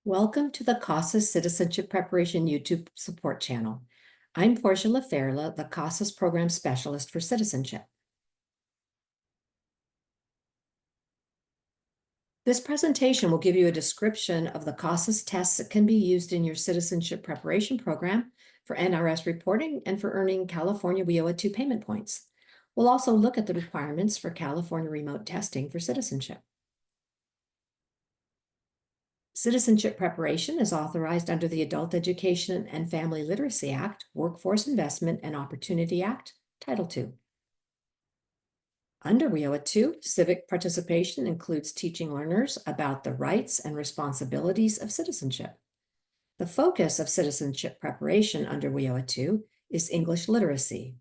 Welcome to the CASAS Citizenship Preparation YouTube support channel. I'm Portia LaFerla, the CASAS Program Specialist for Citizenship. This presentation will give you a description of the CASAS tests that can be used in your citizenship preparation program for NRS reporting and for earning California WIOA 2 payment points. We'll also look at the requirements for California remote testing for citizenship. Citizenship preparation is authorized under the Adult Education and Family Literacy Act, Workforce Investment and Opportunity Act, Title II. Under WIOA 2, civic participation includes teaching learners about the rights and responsibilities of citizenship. The focus of citizenship preparation under WIOA 2 is English literacy.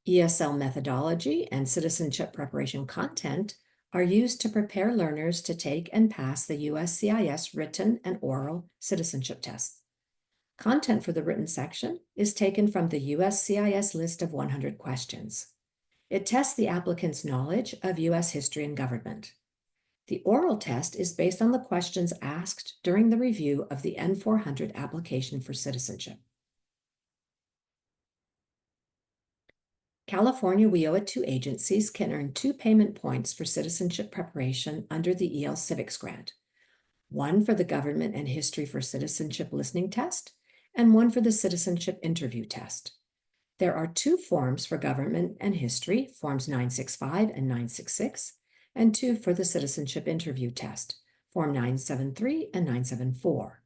ESL methodology and citizenship preparation content are used to prepare learners to take and pass the USCIS written and oral citizenship tests. Content for the written section is taken from the USCIS list of 100 questions. It tests the applicant's knowledge of U.S. history and government. The oral test is based on the questions asked during the review of the N400 application for citizenship. California WIOA 2 agencies can earn 2 payment points for citizenship preparation under the EL Civics Grant, one for the Government and History for Citizenship listening test, and one for the Citizenship interview test. There are 2 forms for Government and History, Forms 965 and 966, and 2 for the Citizenship interview test, Form 973 and 974.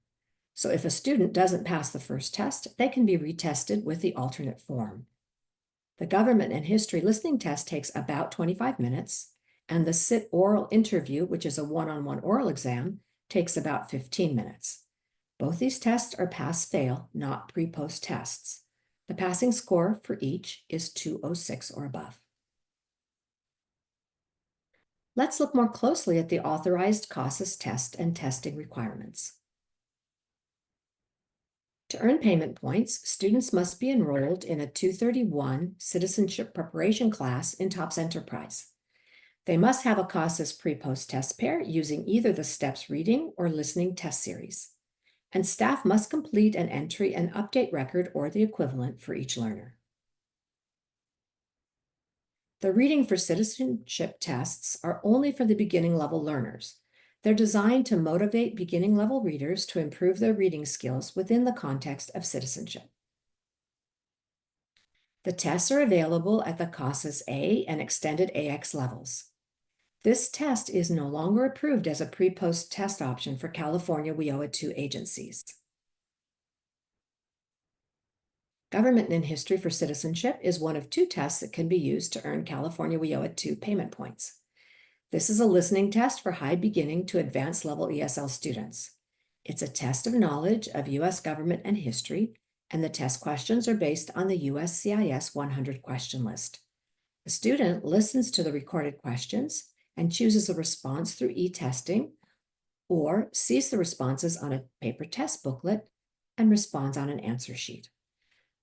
So if a student doesn't pass the first test, they can be retested with the alternate form. The Government and History listening test takes about 25 minutes, and the CIT oral interview, which is a one-on-one oral exam, takes about 15 minutes. Both these tests are pass-fail, not pre-post tests. The passing score for each is 206 or above. Let's look more closely at the authorized CASAS test and testing requirements. To earn payment points, students must be enrolled in a 231 citizenship preparation class in TOPS Enterprise. They must have a CASAS pre-post test pair using either the STEPS reading or listening test series. And staff must complete an entry and update record or the equivalent for each learner. The reading for citizenship tests are only for the beginning level learners. They're designed to motivate beginning level readers to improve their reading skills within the context of citizenship. The tests are available at the CASAS A and Extended AX levels. This test is no longer approved as a pre-post test option for California WIOA 2 agencies. Government and History for Citizenship is one of 2 tests that can be used to earn California WIOA 2 payment points. This is a listening test for high beginning to advanced level ESL students. It's a test of knowledge of U.S. government and history, and the test questions are based on the USCIS 100 question list. The student listens to the recorded questions and chooses a response through e-testing, or sees the responses on a paper test booklet and responds on an answer sheet.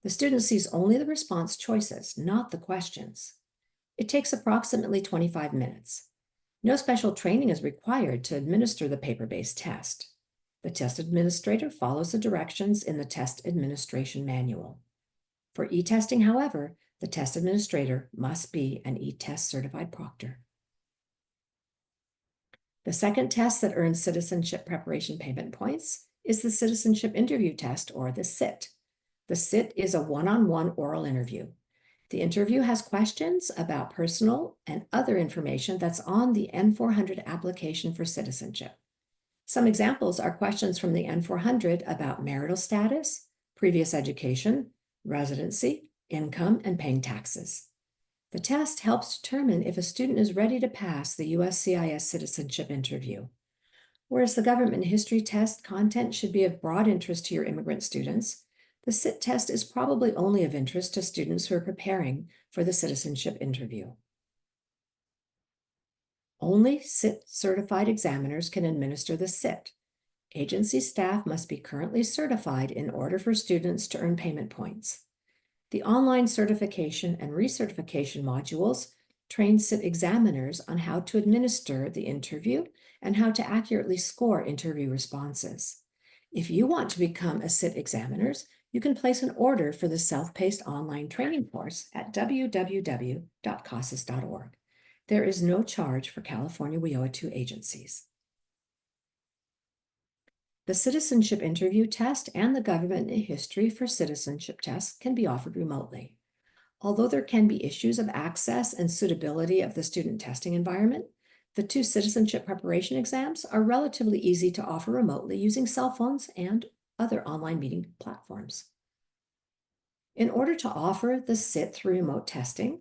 The student sees only the response choices, not the questions. It takes approximately 25 minutes. No special training is required to administer the paper-based test. The test administrator follows the directions in the test administration manual. For e-testing, however, the test administrator must be an e-test certified proctor. The second test that earns citizenship preparation payment points is the Citizenship Interview Test, or the CIT. The CIT is a one-on-one oral interview. The interview has questions about personal and other information that's on the N400 application for citizenship. Some examples are questions from the N400 about marital status, previous education, residency, income, and paying taxes. The test helps determine if a student is ready to pass the USCIS citizenship interview. Whereas the government history test content should be of broad interest to your immigrant students, the CIT test is probably only of interest to students who are preparing for the citizenship interview. Only CIT certified examiners can administer the CIT. Agency staff must be currently certified in order for students to earn payment points. The online certification and recertification modules train CIT examiners on how to administer the interview and how to accurately score interview responses. If you want to become a CIT examiners, you can place an order for the self-paced online training course at www.casas.org. There is no charge for California WIOA II agencies. The citizenship interview test and the government and history for citizenship tests can be offered remotely. Although there can be issues of access and suitability of the student testing environment, the two citizenship preparation exams are relatively easy to offer remotely using cell phones and other online meeting platforms. In order to offer the CIT through remote testing,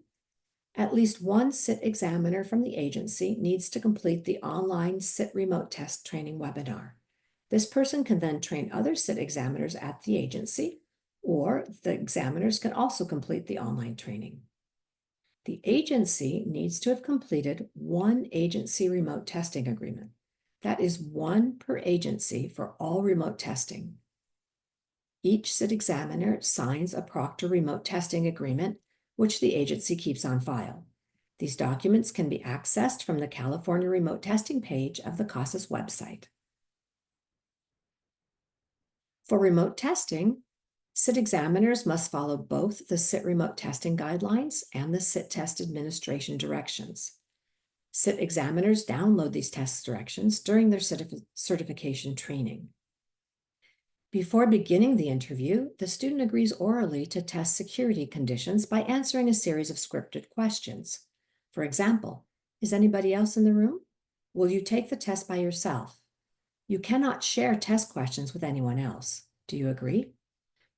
at least one CIT examiner from the agency needs to complete the online CIT remote test training webinar. This person can then train other CIT examiners at the agency, or the examiners can also complete the online training. The agency needs to have completed one agency remote testing agreement. That is one per agency for all remote testing. Each CIT examiner signs a proctor remote testing agreement, which the agency keeps on file. These documents can be accessed from the California remote testing page of the CASAS website. For remote testing, CIT examiners must follow both the CIT remote testing guidelines and the CIT test administration directions. CIT examiners download these test directions during their certification training. Before beginning the interview, the student agrees orally to test security conditions by answering a series of scripted questions. For example, is anybody else in the room? Will you take the test by yourself? You cannot share test questions with anyone else. Do you agree?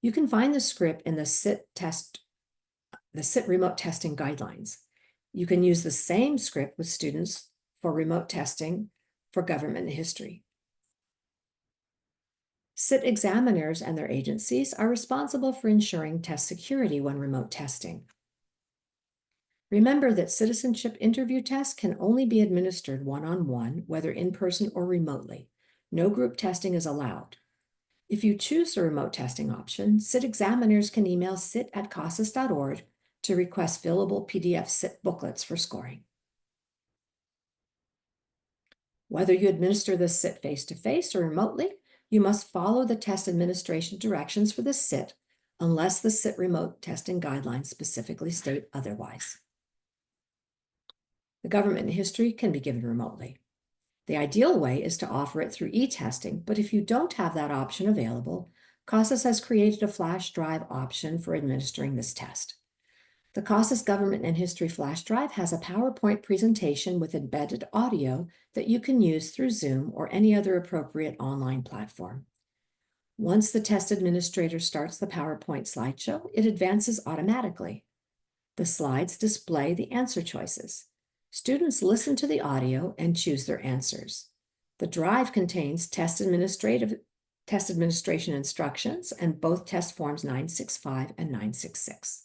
You can find the script in the CIT remote testing guidelines. You can use the same script with students for remote testing for government and history. CIT examiners and their agencies are responsible for ensuring test security when remote testing. Remember that citizenship interview tests can only be administered one-on-one, whether in person or remotely. No group testing is allowed. If you choose the remote testing option, CIT examiners can email cit@casas.org to request fillable PDF CIT booklets for scoring. Whether you administer the CIT face-to-face or remotely, you must follow the test administration directions for the CIT unless the CIT remote testing guidelines specifically state otherwise. The government and history can be given remotely. The ideal way is to offer it through e-testing, but if you don't have that option available, CASAS has created a flash drive option for administering this test. The CASAS Government and History flash drive has a PowerPoint presentation with embedded audio that you can use through Zoom or any other appropriate online platform. Once the test administrator starts the PowerPoint slideshow, it advances automatically. The slides display the answer choices. Students listen to the audio and choose their answers. The drive contains test administration instructions and both test forms 965 and 966.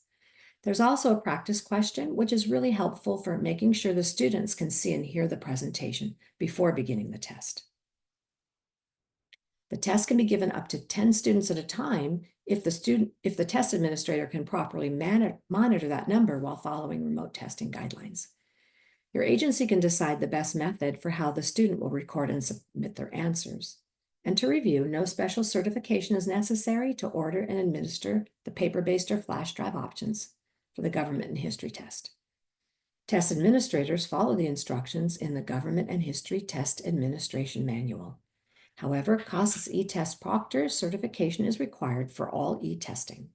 There's also a practice question, which is really helpful for making sure the students can see and hear the presentation before beginning the test. The test can be given up to 10 students at a time if the test administrator can properly monitor that number while following remote testing guidelines. Your agency can decide the best method for how the student will record and submit their answers. And to review, no special certification is necessary to order and administer the paper-based or flash drive options for the government and history test. Test administrators follow the instructions in the Government and History Test Administration Manual. However, CASAS e-test proctor certification is required for all e-testing.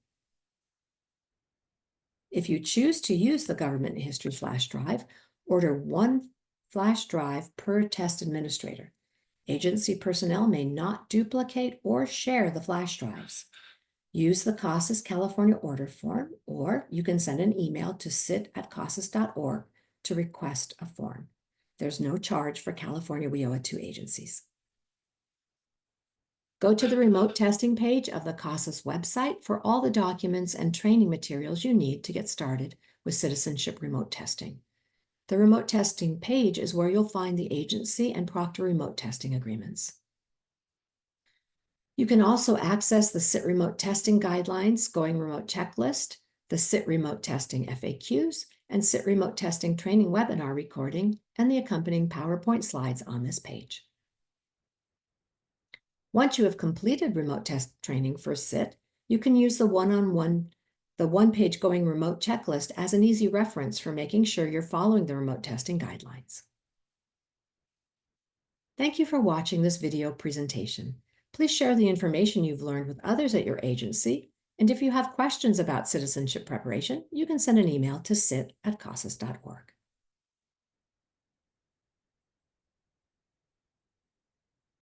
If you choose to use the Government and History flash drive, order one flash drive per test administrator. Agency personnel may not duplicate or share the flash drives. Use the CASAS California order form, or you can send an email to cit@casas.org to request a form. There's no charge for California WIOA II agencies. Go to the remote testing page of the CASAS website for all the documents and training materials you need to get started with citizenship remote testing. The remote testing page is where you'll find the agency and proctor remote testing agreements. You can also access the CIT remote testing guidelines, going remote checklist, the CIT remote testing FAQs, and CIT remote testing training webinar recording, and the accompanying PowerPoint slides on this page. Once you have completed remote test training for SIT, you can use the one-page going remote checklist as an easy reference for making sure you're following the remote testing guidelines. Thank you for watching this video presentation. Please share the information you've learned with others at your agency, and if you have questions about citizenship preparation, you can send an email to sit@casas.org.